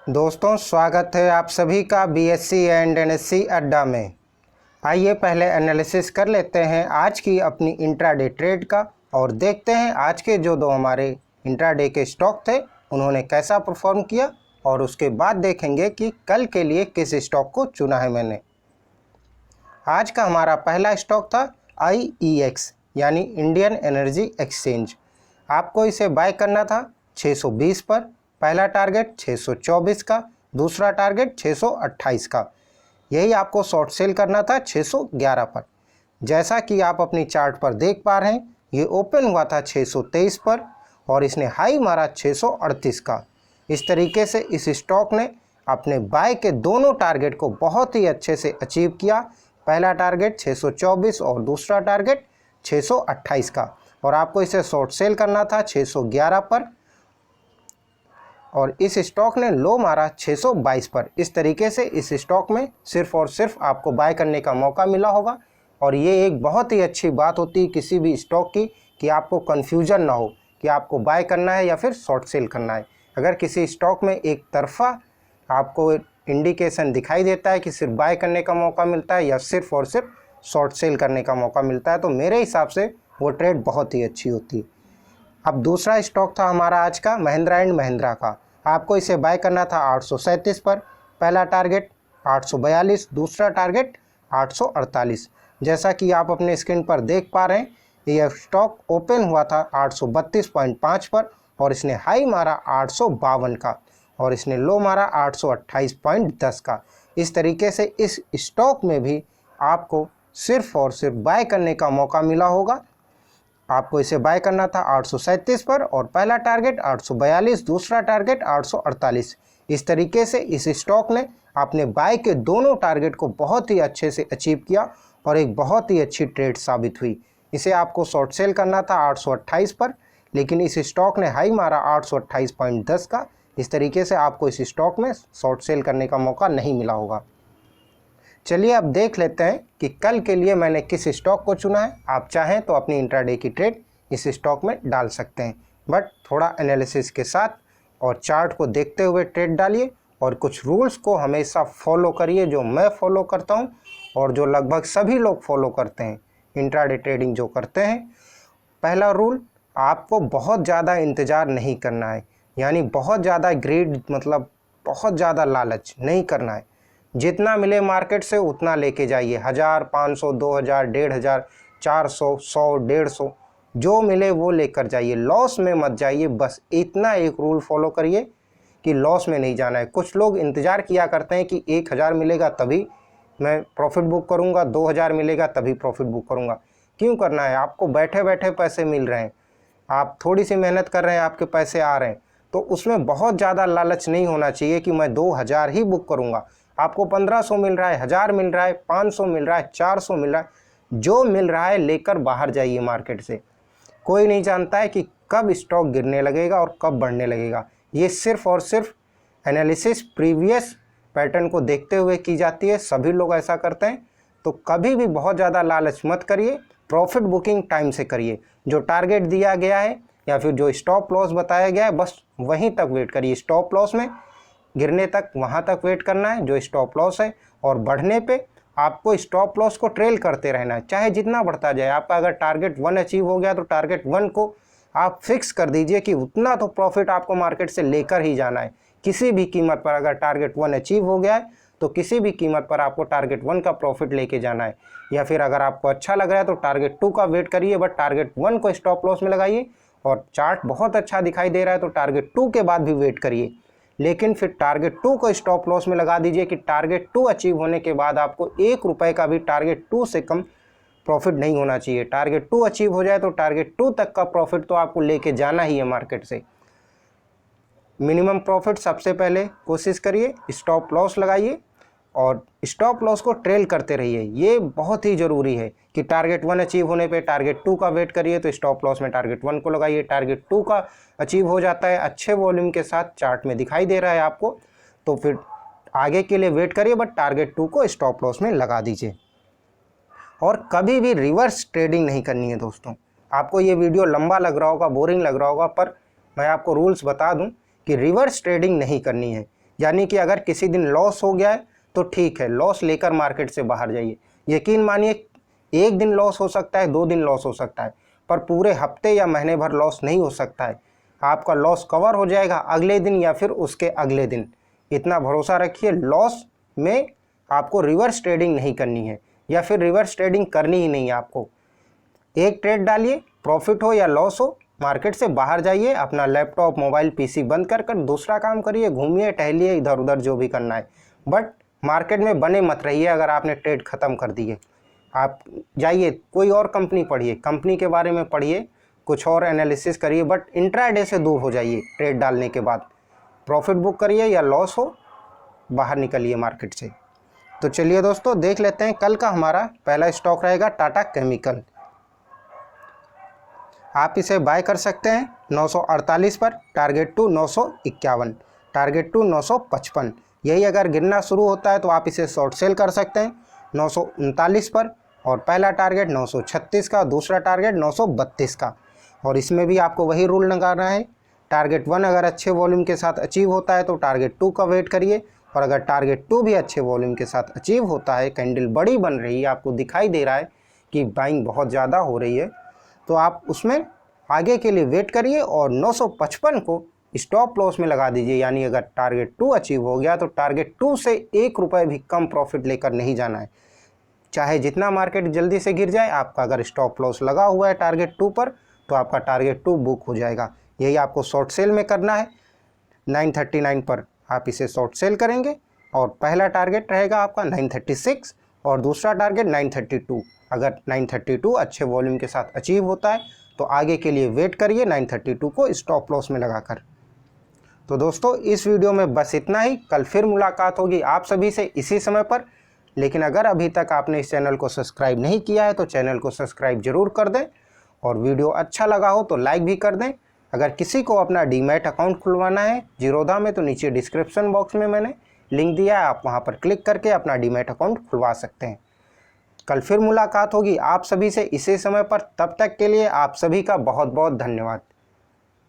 दोस्तों, स्वागत है आप सभी का बीएससी एंड एनएससी अड्डा में। आइए पहले एनालिसिस कर लेते हैं आज की अपनी इंट्राडे ट्रेड का और देखते हैं आज के जो दो हमारे इंट्राडे के स्टॉक थे उन्होंने कैसा परफॉर्म किया, और उसके बाद देखेंगे कि कल के लिए किस स्टॉक को चुना है मैंने। आज का हमारा पहला स्टॉक था IEX यानी इंडियन एनर्जी एक्सचेंज। आपको इसे बाय करना था 620 पर। पहला टारगेट 624 का, दूसरा टारगेट 628 का। यही आपको शॉर्ट सेल करना था 611 पर। जैसा कि आप अपनी चार्ट पर देख पा रहे हैं, ये ओपन हुआ था 623 पर और इसने हाई मारा 638 का। इस तरीके से इस स्टॉक ने अपने बाय के दोनों टारगेट को बहुत ही अच्छे से अचीव किया। पहला टारगेट 624 और दूसरा टारगेट 628 का, और आपको इसे शॉर्ट सेल करना था 611 पर, और इस स्टॉक ने लो मारा 622 पर। इस तरीके से इस स्टॉक में सिर्फ और सिर्फ आपको बाय करने का मौका मिला होगा, और ये एक बहुत ही अच्छी बात होती है किसी भी स्टॉक की कि आपको कन्फ्यूजन ना हो कि आपको बाय करना है या फिर शॉर्ट सेल करना है। अगर किसी स्टॉक में एक तरफा आपको इंडिकेशन दिखाई देता है कि सिर्फ बाय करने का मौका मिलता है या सिर्फ और सिर्फ शॉर्ट सेल करने का मौका मिलता है, तो मेरे हिसाब से वो ट्रेड बहुत ही अच्छी होती है। अब दूसरा स्टॉक था हमारा आज का महिंद्रा एंड महिंद्रा का। आपको इसे बाय करना था 837 पर। पहला टारगेट 842, दूसरा टारगेट 848। जैसा कि आप अपने स्क्रीन पर देख पा रहे हैं, यह स्टॉक ओपन हुआ था 832.5 पर और इसने हाई मारा 852 का, और इसने लो मारा 828.10 का। इस तरीके से इस स्टॉक में भी आपको सिर्फ और सिर्फ बाय करने का मौका मिला होगा। आपको इसे बाय करना था 837 पर और पहला टारगेट 842, दूसरा टारगेट 848। इस तरीके से इस स्टॉक ने अपने बाय के दोनों टारगेट को बहुत ही अच्छे से अचीव किया और एक बहुत ही अच्छी ट्रेड साबित हुई। इसे आपको शॉर्ट सेल करना था 828 पर, लेकिन इस स्टॉक ने हाई मारा 828.10 का। इस तरीके से आपको इस स्टॉक में शॉर्ट सेल करने का मौका नहीं मिला होगा। चलिए अब देख लेते हैं कि कल के लिए मैंने किस स्टॉक को चुना है। आप चाहें तो अपनी इंट्राडे की ट्रेड इस स्टॉक में डाल सकते हैं, बट थोड़ा एनालिसिस के साथ और चार्ट को देखते हुए ट्रेड डालिए, और कुछ रूल्स को हमेशा फॉलो करिए जो मैं फॉलो करता हूं और जो लगभग सभी लोग फॉलो करते हैं इंट्राडे ट्रेडिंग जो करते हैं। पहला रूल, आपको बहुत ज़्यादा इंतज़ार नहीं करना है, यानी बहुत ज़्यादा ग्रीड मतलब बहुत ज़्यादा लालच नहीं करना है। जितना मिले मार्केट से उतना लेके जाइए, 1000, 500, 2000, 1500, 400, 100, 150, जो मिले वो लेकर जाइए। लॉस में मत जाइए, बस इतना एक रूल फॉलो करिए कि लॉस में नहीं जाना है। कुछ लोग इंतज़ार किया करते हैं कि 1000 मिलेगा तभी मैं प्रॉफिट बुक करूंगा, 2000 मिलेगा तभी प्रॉफिट बुक करूंगा। क्यों करना है? आपको बैठे बैठे पैसे मिल रहे हैं, आप थोड़ी सी मेहनत कर रहे हैं, आपके पैसे आ रहे हैं, तो उसमें बहुत ज़्यादा लालच नहीं होना चाहिए कि मैं 2000 ही बुक करूंगा। आपको 1500 मिल रहा है, 1000 मिल रहा है, 500 मिल रहा है, 400 मिल रहा है, जो मिल रहा है लेकर बाहर जाइए मार्केट से। कोई नहीं जानता है कि कब स्टॉक गिरने लगेगा और कब बढ़ने लगेगा। ये सिर्फ और सिर्फ एनालिसिस प्रीवियस पैटर्न को देखते हुए की जाती है, सभी लोग ऐसा करते हैं। तो कभी भी बहुत ज़्यादा लालच मत करिए, प्रॉफिट बुकिंग टाइम से करिए। जो टारगेट दिया गया है या फिर जो स्टॉप लॉस बताया गया है बस वहीं तक वेट करिए। स्टॉप लॉस में गिरने तक वहाँ तक वेट करना है जो स्टॉप लॉस है, और बढ़ने पे आपको स्टॉप लॉस को ट्रेल करते रहना है, चाहे जितना बढ़ता जाए। आपका अगर टारगेट 1 अचीव हो गया तो टारगेट 1 को आप फिक्स कर दीजिए कि उतना तो प्रॉफिट आपको मार्केट से लेकर ही जाना है किसी भी कीमत पर। अगर टारगेट 1 अचीव हो गया है तो किसी भी कीमत पर आपको टारगेट 1 का प्रॉफिट लेके जाना है। या फिर अगर आपको अच्छा लग रहा है तो टारगेट 2 का वेट करिए, बट टारगेट 1 को स्टॉप लॉस में लगाइए। और चार्ट बहुत अच्छा दिखाई दे रहा है तो टारगेट 2 के बाद भी वेट करिए, लेकिन फिर टारगेट 2 को स्टॉप लॉस में लगा दीजिए कि टारगेट 2 अचीव होने के बाद आपको 1 रुपये का भी टारगेट 2 से कम प्रॉफिट नहीं होना चाहिए। टारगेट 2 अचीव हो जाए तो टारगेट 2 तक का प्रॉफिट तो आपको लेके जाना ही है मार्केट से। मिनिमम प्रॉफिट सबसे पहले कोशिश करिए, स्टॉप लॉस लगाइए और स्टॉप लॉस को ट्रेल करते रहिए। ये बहुत ही ज़रूरी है कि टारगेट 1 अचीव होने पे टारगेट 2 का वेट करिए, तो स्टॉप लॉस में टारगेट 1 को लगाइए। टारगेट 2 का अचीव हो जाता है, अच्छे वॉल्यूम के साथ चार्ट में दिखाई दे रहा है आपको, तो फिर आगे के लिए वेट करिए, बट टारगेट 2 को स्टॉप लॉस में लगा दीजिए। और कभी भी रिवर्स ट्रेडिंग नहीं करनी है दोस्तों। आपको ये वीडियो लंबा लग रहा होगा, बोरिंग लग रहा होगा, पर मैं आपको रूल्स बता दूं कि रिवर्स ट्रेडिंग नहीं करनी है। यानी कि अगर किसी दिन लॉस हो गया है तो ठीक है, लॉस लेकर मार्केट से बाहर जाइए। यकीन मानिए, एक दिन लॉस हो सकता है, 2 दिन लॉस हो सकता है, पर पूरे हफ्ते या महीने भर लॉस नहीं हो सकता है। आपका लॉस कवर हो जाएगा अगले दिन या फिर उसके अगले दिन। इतना भरोसा रखिए, लॉस में आपको रिवर्स ट्रेडिंग नहीं करनी है, या फिर रिवर्स ट्रेडिंग करनी ही नहीं है आपको। एक ट्रेड डालिए, प्रॉफिट हो या लॉस हो, मार्केट से बाहर जाइए, अपना लैपटॉप मोबाइल पीसी बंद कर दूसरा काम करिए, घूमिए टहलिए इधर उधर जो भी करना है, बट मार्केट में बने मत रहिए। अगर आपने ट्रेड ख़त्म कर दिए, आप जाइए कोई और कंपनी पढ़िए, कंपनी के बारे में पढ़िए, कुछ और एनालिसिस करिए, बट इंट्राडे से दूर हो जाइए। ट्रेड डालने के बाद प्रॉफिट बुक करिए या लॉस हो, बाहर निकलिए मार्केट से। तो चलिए दोस्तों, देख लेते हैं कल का हमारा पहला स्टॉक रहेगा टाटा केमिकल। आप इसे बाय कर सकते हैं 948 पर, टारगेट टू 951, टारगेट टू 955। यही अगर गिरना शुरू होता है तो आप इसे शॉर्ट सेल कर सकते हैं 939 पर, और पहला टारगेट 936 का, दूसरा टारगेट 932 का। और इसमें भी आपको वही रूल लगाना है, टारगेट 1 अगर अच्छे वॉल्यूम के साथ अचीव होता है तो टारगेट 2 का वेट करिए, और अगर टारगेट 2 भी अच्छे वॉल्यूम के साथ अचीव होता है, कैंडल बड़ी बन रही है, आपको दिखाई दे रहा है कि बाइंग बहुत ज़्यादा हो रही है, तो आप उसमें आगे के लिए वेट करिए और 955 को स्टॉप लॉस में लगा दीजिए। यानी अगर टारगेट 2 अचीव हो गया तो टारगेट 2 से 1 रुपये भी कम प्रॉफिट लेकर नहीं जाना है। चाहे जितना मार्केट जल्दी से गिर जाए, आपका अगर स्टॉप लॉस लगा हुआ है टारगेट 2 पर, तो आपका टारगेट 2 बुक हो जाएगा। यही आपको शॉर्ट सेल में करना है। 939 पर आप इसे शॉर्ट सेल करेंगे, और पहला टारगेट रहेगा आपका 936 और दूसरा टारगेट 932। अगर 932 अच्छे वॉल्यूम के साथ अचीव होता है तो आगे के लिए वेट करिए 932 को स्टॉप लॉस में लगाकर। तो दोस्तों, इस वीडियो में बस इतना ही। कल फिर मुलाकात होगी आप सभी से इसी समय पर। लेकिन अगर अभी तक आपने इस चैनल को सब्सक्राइब नहीं किया है तो चैनल को सब्सक्राइब जरूर कर दें, और वीडियो अच्छा लगा हो तो लाइक भी कर दें। अगर किसी को अपना डीमैट अकाउंट खुलवाना है जीरोधा में, तो नीचे डिस्क्रिप्शन बॉक्स में मैंने लिंक दिया है, आप वहां पर क्लिक करके अपना डीमैट अकाउंट खुलवा सकते हैं। कल फिर मुलाकात होगी आप सभी से इसी समय पर। तब तक के लिए आप सभी का बहुत बहुत धन्यवाद।